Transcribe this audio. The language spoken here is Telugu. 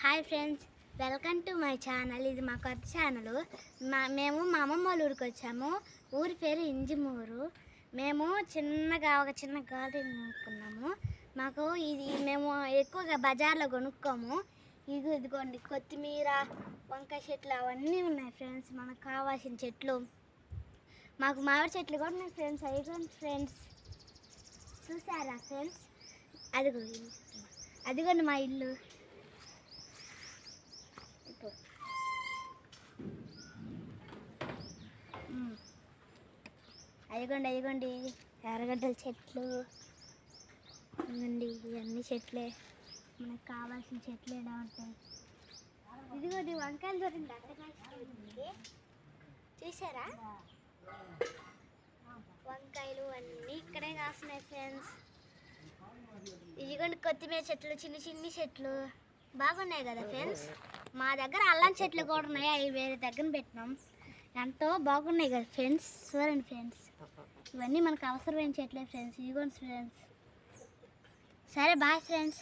Hi friends, welcome to my channel. ఇది మా కొత్త ఛానల్. మేము మా అమ్మమ్మ వాళ్ళ ఊరికి వచ్చాము. ఊరి పేరు ఇంజిమూరు. మేము ఒక చిన్న గార్డెన్ కొనుక్కున్నాము. మాకు ఇది మేము ఎక్కువగా బజార్లో కొనుక్కోము. ఇదిగోండి, కొత్తిమీర, వంకాయ చెట్లు అవన్నీ ఉన్నాయి ఫ్రెండ్స్. మనకు కావాల్సిన చెట్లు. మాకు మామిడి చెట్లు కూడా ఉన్నాయి ఫ్రెండ్స్. అయిపోయింది ఫ్రెండ్స్, చూసారా ఫ్రెండ్స్? అదిగోండి మా ఇల్లు. అదిగోండి ఎర్రగడ్డల చెట్లు. ఇవ్వండి, ఇవన్నీ చెట్లే. మనకు కావాల్సిన చెట్లు ఎలా ఉంటాయి. ఇదిగోండి వంకాయలు దొరింది, అట్టకాయ చూసారా? వంకాయలు అన్నీ ఇక్కడే కాస్తున్నాయి ఫ్రెండ్స్. ఇదిగోండి కొత్తిమీర చెట్లు, చిన్ని చెట్లు బాగున్నాయి కదా ఫ్రెండ్స్. మా దగ్గర అల్లం చెట్లు కూడా ఉన్నాయి, అవి వేరే దగ్గర పెట్టినాం. ఎంతో బాగున్నాయి కదా ఫ్రెండ్స్. చూడండి ఫ్రెండ్స్, ఇవన్నీ మనకు అవసరమైన చెట్లే ఫ్రెండ్స్. ఇదిగోండి ఫ్రెండ్స్. సరే, బాయ్ ఫ్రెండ్స్.